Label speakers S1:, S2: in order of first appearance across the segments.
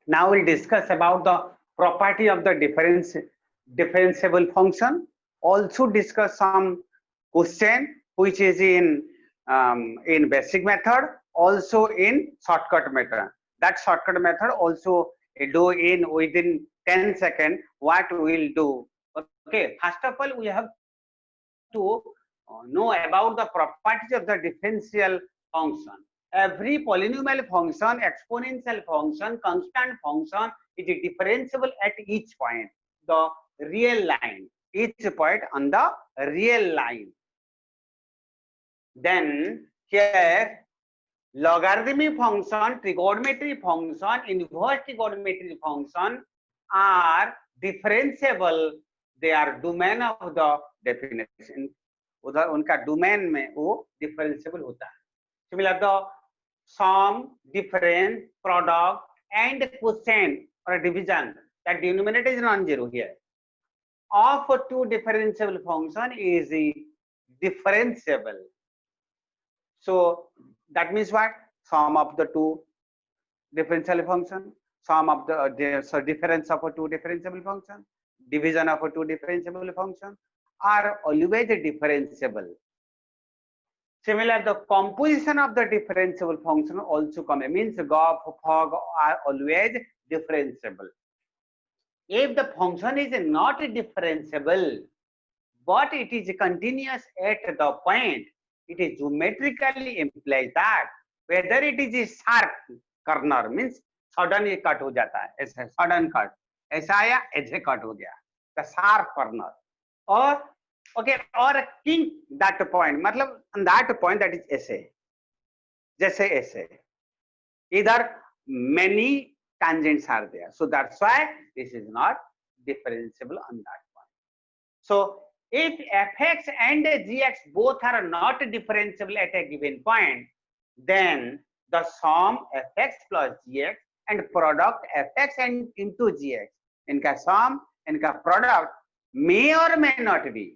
S1: Now we'll discuss about the property of the differentiable function. Also discuss some question which is in basic method, also in shortcut method. That shortcut method also do in within 10 seconds. What we'll do? Okay, first of all, we have to know about the properties of the differential function. Every polynomial function, exponential function, constant function is differentiable at each point, the real line, each point on the real line. Then here logarithmic function, trigonometry function, inverse trigonometry function are differentiable. They are domain of the definition. उधर उनका domain में वो differentiable होता है. Similar the sum, difference, product, and quotient or division, that denominator is non-zero here. Of two differentiable function is differentiable. So that means what? Sum of the two differential function, sum of the difference of a two differentiable function, division of a two differentiable function are always differentiable. Similar, the composition of the differentiable function also means GOF, FOG are always differentiable. If the function is not differentiable, but it is continuous at the point, it is geometrically implies that whether it is a sharp corner means suddenly cut हो जाता है, ऐसे sudden cut, ऐसा आया ऐसे cut हो गया, the sharp corner, or okay, or a kink that point, मतलब that point that is ऐसे, जैसे ऐसे, either many tangents are there, so that's why this is not differentiable on that point. So if fx and gx both are not differentiable at a given point, then the sum fx plus gx and product fx and into gx, इनका sum, इनका product may or may not be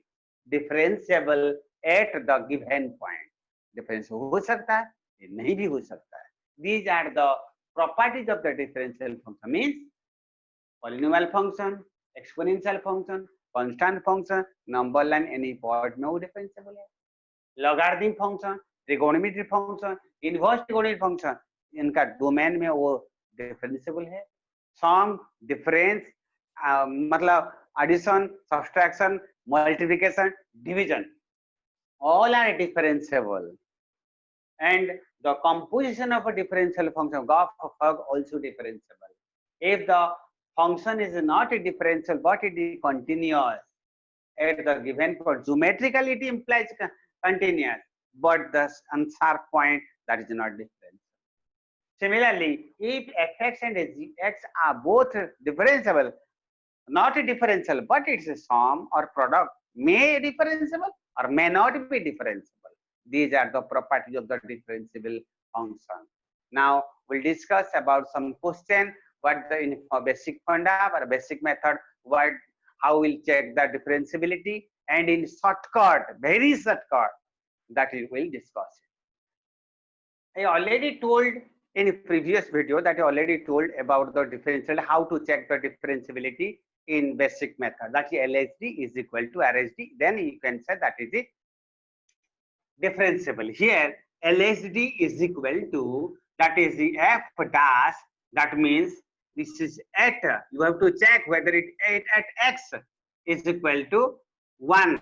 S1: differentiable at the given point. Differentiable हो सकता है, नहीं भी हो सकता है. These are the properties of the differential function. Means polynomial function, exponential function, constant function, number line any point में वो differentiable है. Logarithm function, trigonometry function, inverse trigonometry function, इनका domain में वो differentiable है. Sum, difference, मतलब addition, subtraction, multiplication, division, all are differentiable. And the composition of a differential function, GOF, FOG, also differentiable. If the function is not a differential but it is continuous at the given point, geometrically it implies continuous, but the unsharp point that is not differential. Similarly, if fx and gx are both differentiable, not a differential but it's a sum or product, may differentiable or may not be differentiable. These are the properties of the differentiable function. Now we'll discuss about some question, what the basic funda or basic method, what how we'll check the differentiability, and in shortcut, very shortcut, that we will discuss it. I already told in a previous video that I already told about the differential, how to check the differentiability in basic method, that is LHD is equal to RHD, then you can say that is it differentiable. Here LHD is equal to, that is the f dash, that means this is at, you have to check whether it at x is equal to 1,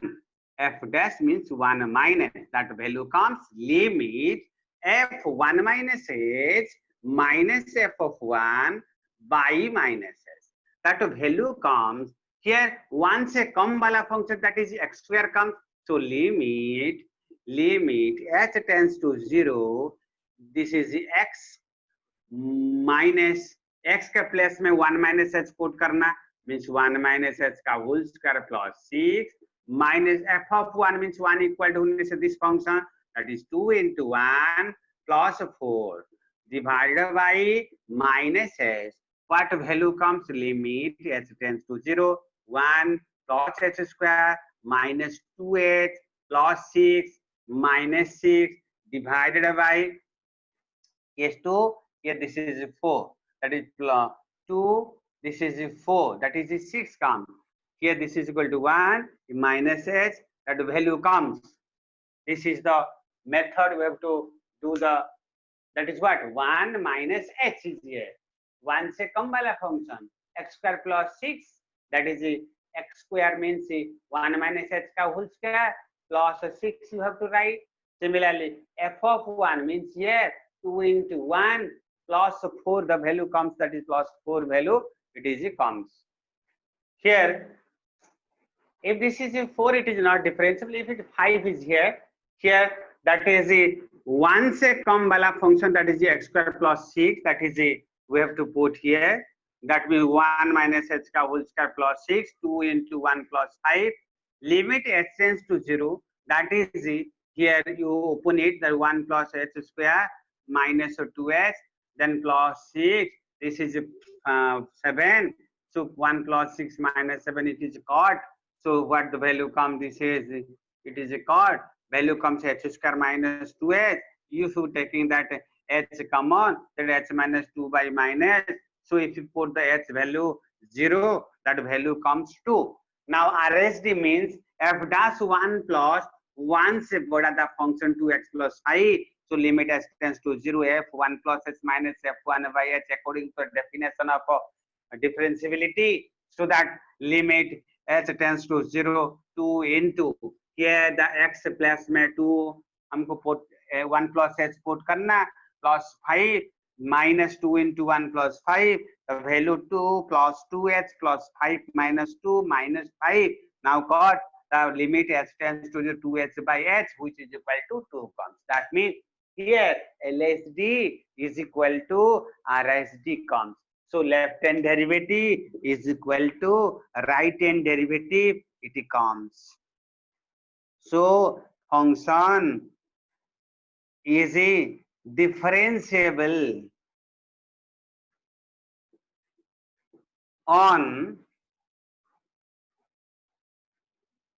S1: f dash means 1 minus, that value comes limit f1 minus h minus f of 1 by minus h, that value comes here 1 से कम वाला function, that is x square comes, so limit h tends to 0, this is the x minus x के place में 1 minus h put करना, means 1 minus h का whole square plus 6 minus f of 1 means 1 equal to this function, that is 2 into 1 plus 4 divided by minus h, what value comes, limit h tends to 0, 1 plus h square minus 2h plus 6 minus 6 divided by s2, here this is 4, that is 2, this is 4, that is the 6 comes. Here this is equal to 1, minus h, that value comes. This is the method we have to do the, that is what 1 minus h is here. 1 से कम वाला function x square plus 6, that is x square means 1 minus h का whole square plus 6 you have to write. Similarly, f of 1 means here 2 into 1 plus 4, the value comes, that is plus 4 value, it is comes. Here, if this is 4, it is not differentiable. If it 5 is here, that is the 1 से कम वाला function, that is the x square plus 6, that is the, we have to put here. That means 1 minus h का whole square plus 6, 2 into 1 plus 5. Limit h tends to 0. That is the, here you open it, the 1 plus h square minus 2h, then plus 6. This is 7. So 1 plus 6 minus 7, it is cot. So what the value comes, this is, it is a cot. Value comes h square minus 2h. If you taking that h common, then h minus 2 by minus. So if you put the h value 0, that value comes 2. Now RSD means f dash 1 plus 1 से बड़ा the function 2x plus 5. So limit h tends to 0, f1 plus h minus f1 by h according to the definition of differentiability. So that limit h tends to 0, 2 into, here the x plus में 2 हमको put 1 plus h put करना, plus 5 minus 2 into 1 plus 5, the value 2 plus 2h plus 5 minus 2 minus 5. Now got the limit h tends to 2h by h, which is equal to 2 comes. That means here LSD is equal to RSD comes. So left hand derivative is equal to right hand derivative, it comes. So function is a differentiable on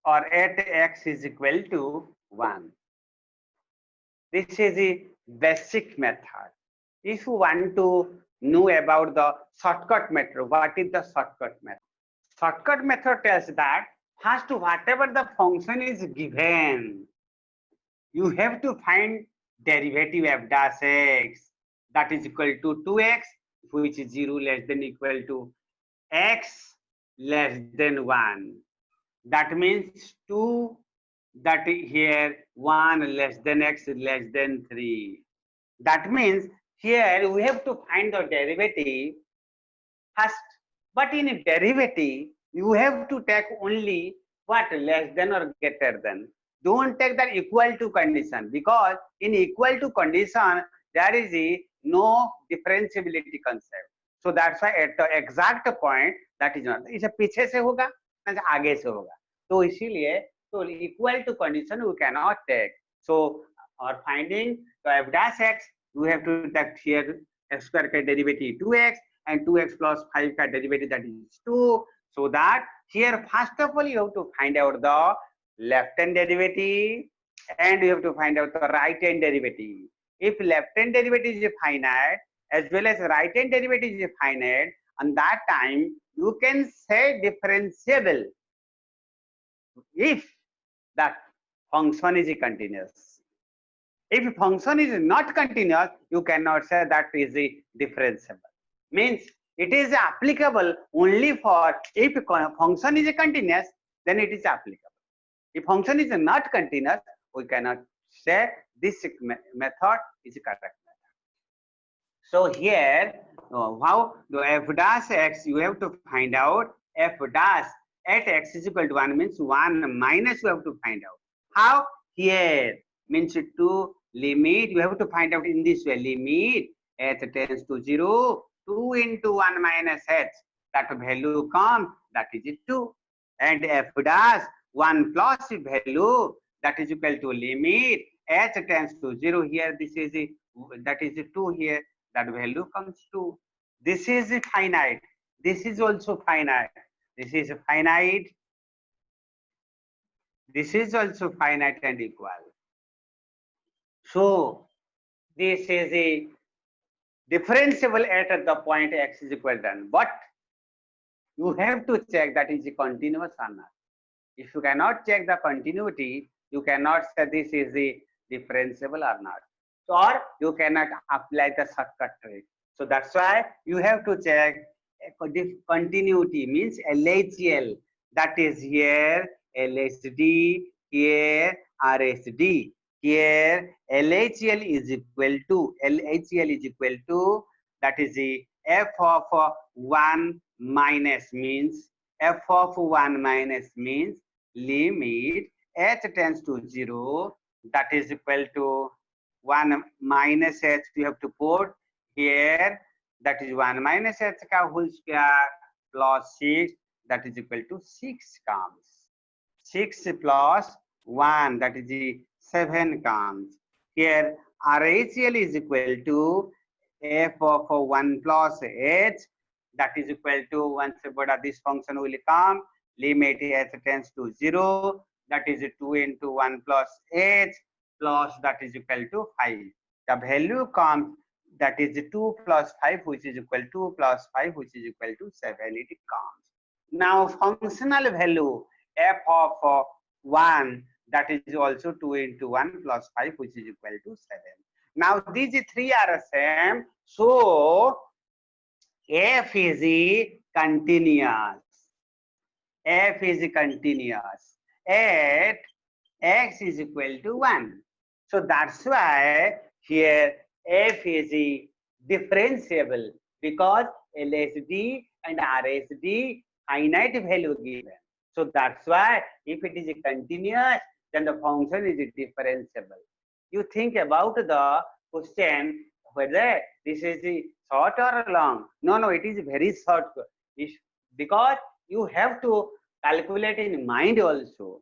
S1: or at x is equal to 1. This is a basic method. If you want to know about the shortcut method, what is the shortcut method? Shortcut method tells that first, whatever the function is given, you have to find derivative f dash x, that is equal to 2x, which is 0 less than equal to x less than 1. That means 2, that here 1 less than x less than 3. That means here we have to find the derivative first. But in a derivative, you have to take only what, less than or greater than. Don't take the equal to condition, because in equal to condition there is no differentiability concept. So that's why at the exact point that is not. इसे पीछे से होगा ना आगे से होगा, तो इसीलिए तो equal to condition we cannot take. So or finding the f dash x, we have to take here x square का derivative 2x and 2x plus 5 का derivative, that is 2. So that here first of all you have to find out the left hand derivative and you have to find out the right hand derivative. If left hand derivative is finite as well as right hand derivative is finite, and that time you can say differentiable if that function is continuous. If function is not continuous, you cannot say that is differentiable. Means it is applicable only for if function is continuous, then it is applicable. If function is not continuous, we cannot say this method is correct method. So here, how the f dash x, you have to find out f dash at x is equal to 1 means 1 minus you have to find out. How? Here means to limit, you have to find out in this way, limit h tends to 0, 2 into 1 minus h, that value comes, that is 2. And f dash 1 plus value, that is equal to limit h tends to 0. Here this is that is 2 here, that value comes 2. This is finite. This is also finite. This is finite. This is also finite and equal. So this is differentiable at the point x is equal to n. But you have to check that is continuous or not. If you cannot check the continuity, you cannot say this is the differentiable or not. So, or you cannot apply the shortcut trick. So that's why you have to check continuity means LHL. That is here LHD, here RSD. Here LHL is equal to that is the f of 1 minus means f of 1 minus means limit h tends to 0, that is equal to 1 minus h you have to put here, that is 1 minus h ka whole square plus 6, that is equal to 6 comes. 6 plus 1, that is 7 comes. Here RHL is equal to f of 1 plus h, that is equal to, once this function will come, limit h tends to 0, that is 2 into 1 plus h plus that is equal to 5. The value comes, that is 2 plus 5 which is equal to 2 plus 5 which is equal to 7, it comes. Now functional value f of 1, that is also 2 into 1 plus 5 which is equal to 7. Now these three are same, so f is continuous. F is continuous at x is equal to 1. So that's why here f is differentiable, because LSD and RSD finite value given. So that's why if it is continuous, then the function is differentiable. You think about the question whether this is short or long. No, it is very short. Because you have to calculate in mind also.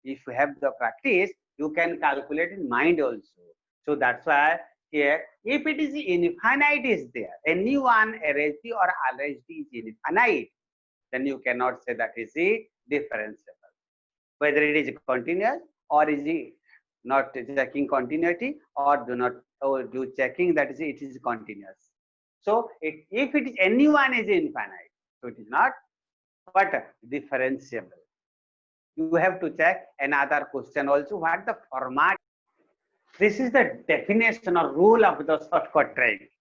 S1: If you have the practice, you can calculate in mind also. So that's why here, if it is infinite is there, anyone RSD or RSD is infinite, then you cannot say that is differentiable. Whether it is continuous or is it not checking continuity, or do checking that is it is continuous. So if it is anyone is infinite, so it is not, but differentiable. You have to check another question also, what the format. This is the definition or rule of the shortcut trick.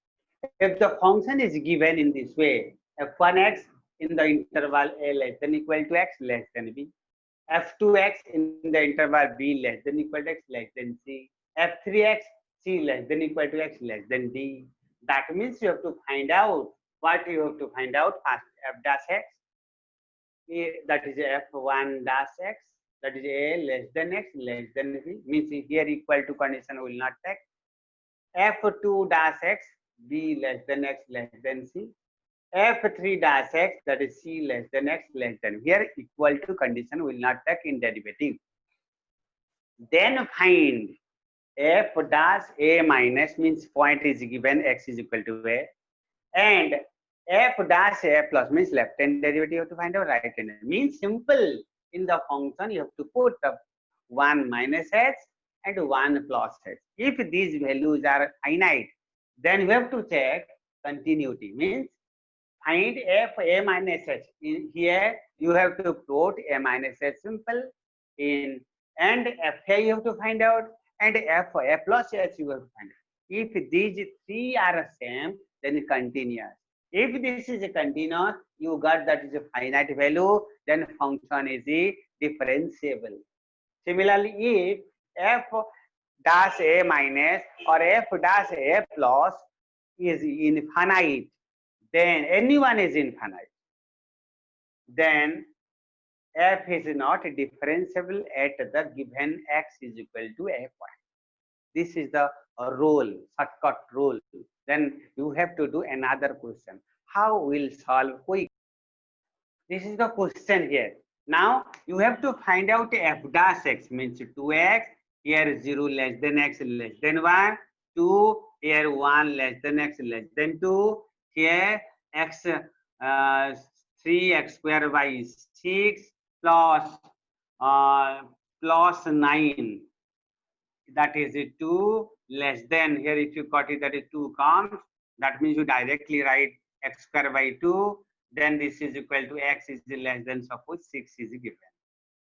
S1: If the function is given in this way, f1x in the interval a less than equal to x less than b, f2x in the interval b less than equal to x less than c, f3x c less than equal to x less than d. That means you have to find out what you have to find out first, f dash x, that is f1 dash x, that is a less than x less than b, means here equal to condition will not take. f2 dash x, b less than x less than c, f3 dash x, that is c less than x less than, here equal to condition will not take in derivative. Then find f dash a minus, means point is given x is equal to a, and f dash a plus means left hand derivative you have to find out, right hand means simple. In the function you have to put 1 minus h and 1 plus h. If these values are finite, then we have to check continuity, means find f a minus h. In here you have to put a minus h simple in, and f a you have to find out, and f a plus h you have to find out. If these three are same, then continuous. If this is a continuous, you got that is a finite value, then function is a differentiable. Similarly, if f dash a minus or f dash a plus is infinite, then anyone is infinite, then f is not differentiable at the given x is equal to a point. This is the rule, shortcut rule. Then you have to do another question. How will solve quick? This is the question here. Now you have to find out f dash x, means 2x, here 0 less than x less than 1, 2, here 1 less than x less than 2, here x 3x square by 6 plus plus 9, that is 2 less than, here if you got it, that is 2 comes, That means you directly write x square by 2, then this is equal to x is less than, suppose 6 is given.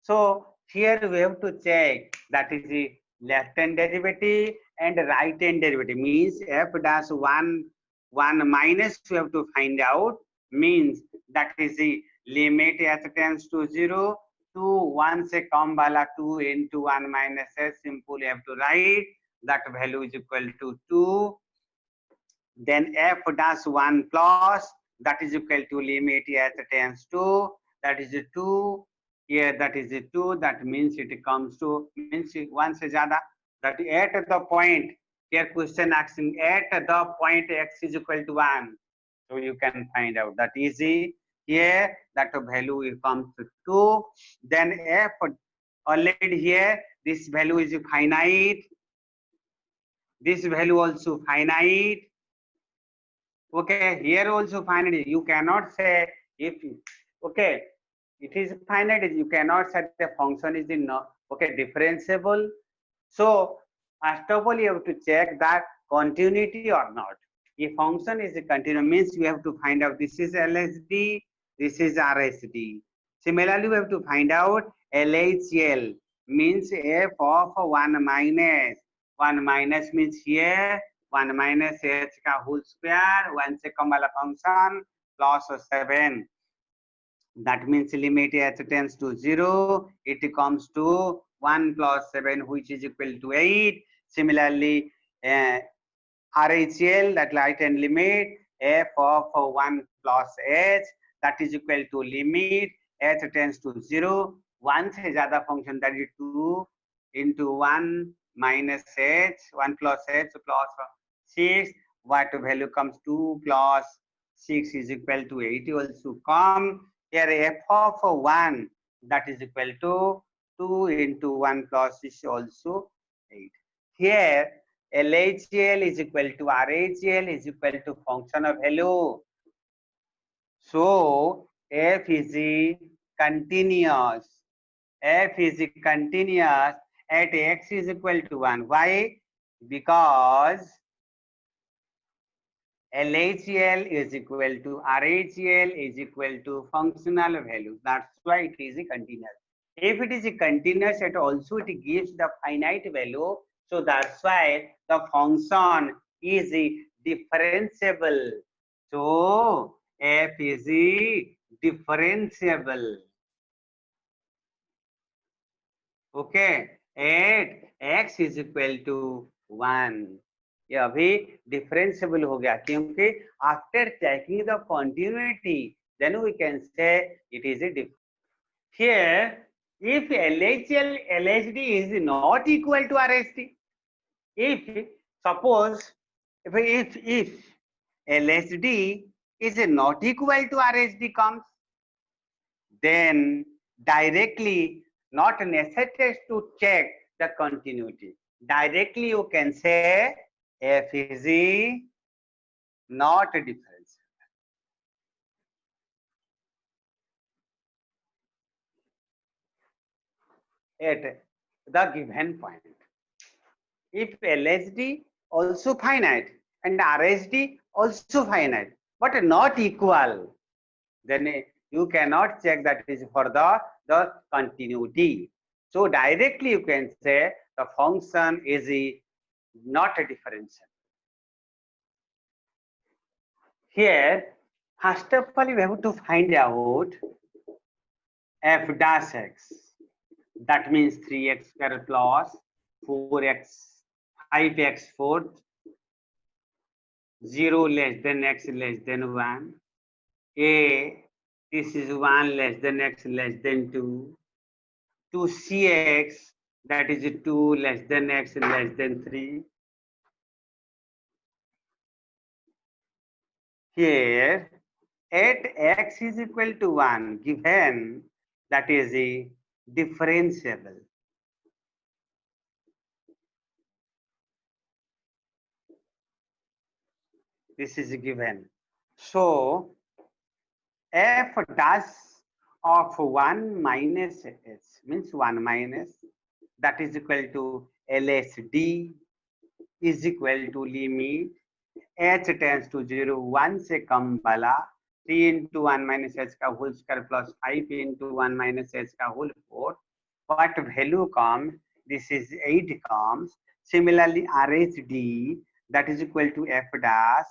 S1: So here we have to check, that is the left hand derivative and right hand derivative, means f dash 1 minus we have to find out, means that is the limit as tends to 0 to 1 से कम वाला 2 into 1 minus s, simple have to write that value is equal to 2. Then f dash 1 plus, that is equal to limit as tends to, that is 2 here, that is 2, that means it comes to, means 1 से ज़्यादा, that at the point, here question asking at the point x is equal to 1, so you can find out that easy. Here that value will come to 2. Then f already here this value is finite, this value also finite. Okay, here also finite. You cannot say if, okay, it is finite, you cannot say the function is in no, okay, differentiable. So first of all you have to check that continuity or not. If function is a continuous, means you have to find out this is LSD, this is RSD. Similarly, we have to find out LHL, means f of 1 minus. 1 minus means here 1 minus h का whole square, 1 से कम वाला function plus 7. That means limit h tends to 0, it comes to 1 plus 7, which is equal to 8. Similarly, RHL, that right hand limit, f of 1 plus h, that is equal to limit h tends to 0, 1 से ज़्यादा function, that is 2 into 1 minus h, 1 plus h plus 6, what value comes 2 plus 6 is equal to 8 also come. Here f of 1, that is equal to 2 into 1 plus is also 8. Here LHL is equal to RHL is equal to function of value. So f is continuous. F is continuous at x is equal to 1. Why? Because LHL is equal to RHL is equal to functional value. That's why it is a continuous. If it is a continuous, it also it gives the finite value. So that's why the function is differentiable. So f is differentiable. Okay, at x is equal to 1. ये अभी differentiable हो गया क्योंकि after checking the continuity then we can say it is a here if LHL LHD is not equal to RSD, if suppose if LHD is not equal to RSD comes, then directly not necessary to check the continuity, directly you can say f is not differentiable. At the given point, if LHD also finite and RSD also finite but not equal, then you cannot check that is for the continuity. So directly you can say the function is not a differentiable. Here, first of all, we have to find out f dash x. That means 3x square plus 4x, 5x fourth, 0 less than x less than 1. A, this is 1 less than x less than 2. 2cx, that is 2 less than x less than 3. Here, at x is equal to 1, given that is a differentiable. This is given. So, f dash of 1 minus h means 1 minus, that is equal to LSD is equal to limit h tends to 0 1 से कम वाला 3 into 1 minus h का whole square plus 5 into 1 minus h का whole 4, what value comes? This is 8 comes. Similarly, RHD, that is equal to f dash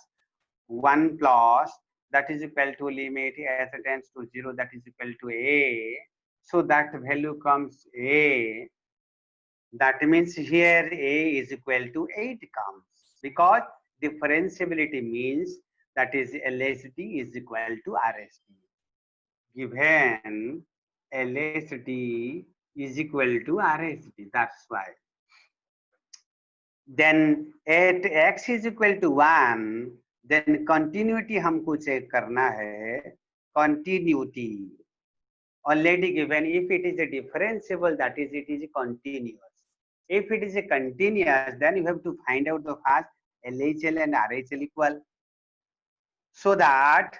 S1: 1 plus, that is equal to limit h tends to 0, that is equal to a. So that value comes a. That means here a is equal to 8 comes, because differentiability means that is LHD is equal to RSD. Given LHD is equal to RSD, that's why. Then at x is equal to 1, then continuity हमको check करना है. Continuity already given. If it is a differentiable, that is, it is continuous. If it is a continuous, then you have to find out the first LHL and RHL equal. So that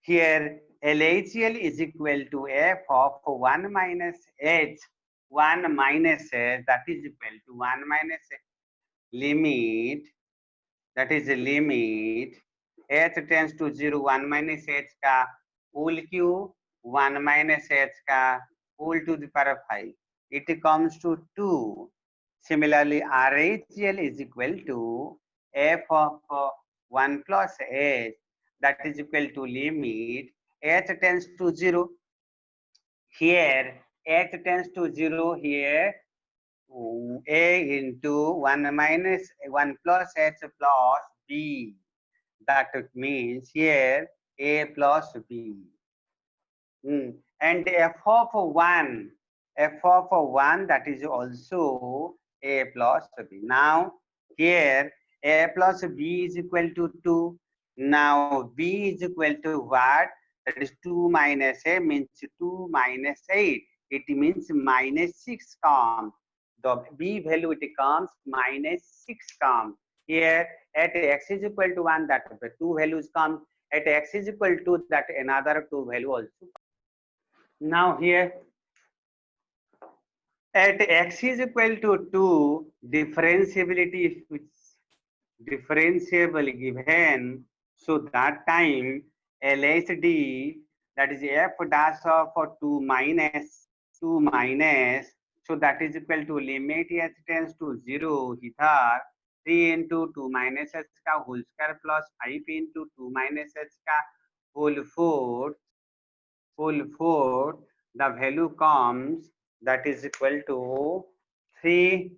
S1: here LHL is equal to f of 1 minus h, 1 minus h, that is equal to 1 minus h, limit, that is a limit, h tends to 0, 1 minus h का whole cube, 1 minus h का whole to the power 5. It comes to 2. Similarly, RHL is equal to f of 1 plus h, that is equal to limit h tends to 0. Here h tends to 0, here a into 1 minus 1 plus h plus b. That means here a plus b. And f of 1, that is also a plus b. Now here a plus b is equal to 2. Now b is equal to what? That is 2 minus a means 2 minus 8. It means minus 6 comes. The b value it comes minus 6 comes. Here at x is equal to 1, that the two values come. At x is equal to that, another two value also. Now here at x is equal to 2, differentiability is differentiable given. So that time LHD, that is f dash of 2 minus, so that is equal to limit h tends to 0 here 3 into 2 minus h का whole square plus 5 into 2 minus h का whole 4, the value comes, that is equal to 3,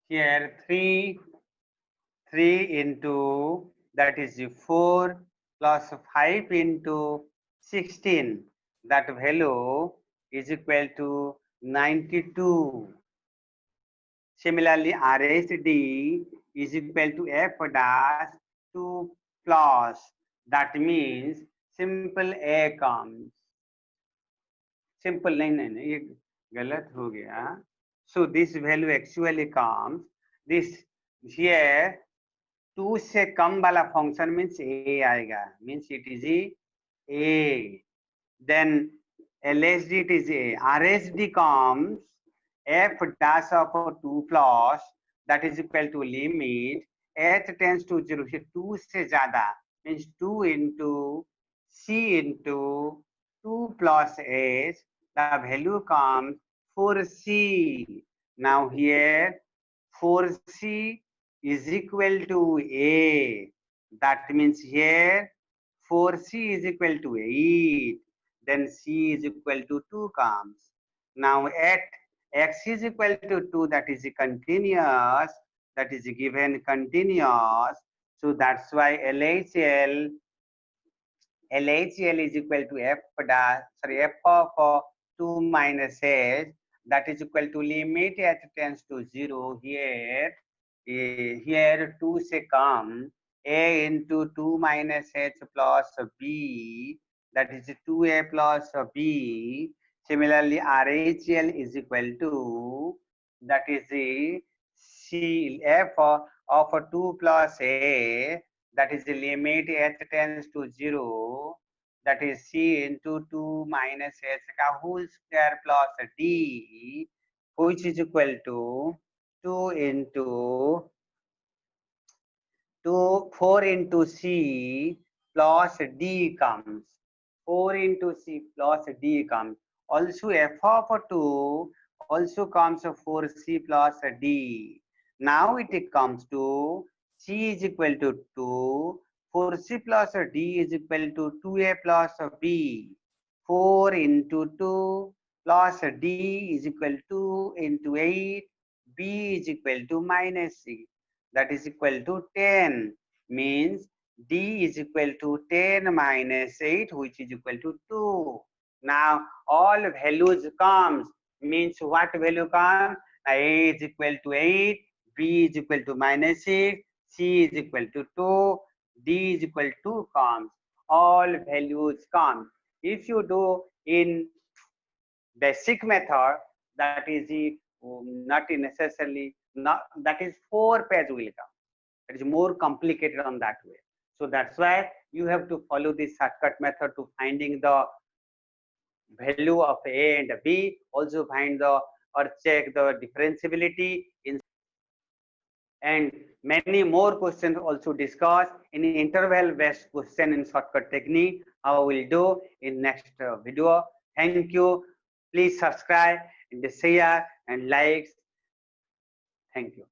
S1: here 3 into, that is 4 plus 5 into 16, that value is equal to 92. Similarly, RHD is equal to f dash 2 plus, that means simple a comes. Simple नहीं, ये गलत हो गया. So this value actually comes, this here 2 से कम वाला function means a आएगा, means it is a. Then LHD it is a. RHD comes f dash of 2 plus, that is equal to limit h tends to 0. here 2 से ज्यादा means 2 into c into 2 plus h, the value comes 4c. Now here 4c is equal to a. That means here 4c is equal to 8. Then c is equal to 2 comes. Now at x is equal to 2, that is continuous, that is given continuous. So that's why LHL is equal to f of 2 minus h, that is equal to limit h tends to 0. Here 2 से कम a into 2 minus h plus b, that is 2a plus b. Similarly, RHL is equal to, that is the c f of 2 plus a, that is the limit h tends to 0, that is c into 2 minus h का whole square plus d, which is equal to 2 into 4 into C plus D comes. 4 into C plus D comes. Also f of 2 also comes 4C plus D. Now it comes to C is equal to 2. 4C plus D is equal to 2A plus B. 4 into 2 plus D is equal to into 8. B is equal to minus 6. That is equal to 10. Means D is equal to 10 minus 8, which is equal to 2. Now all values comes. Means what value comes? A is equal to 8, B is equal to minus 6, C is equal to 2, D is equal to comes. All values come. If you do in basic method, that is not necessarily, not that is 4 page will come. It is more complicated on that way. So that's why you have to follow this shortcut method to finding the value of A and B. Also find the or check the differentiability in, and many more questions also discussed in interval based question in shortcut technique. How we'll do in next video. Thank you. Please subscribe and share and likes. Thank you.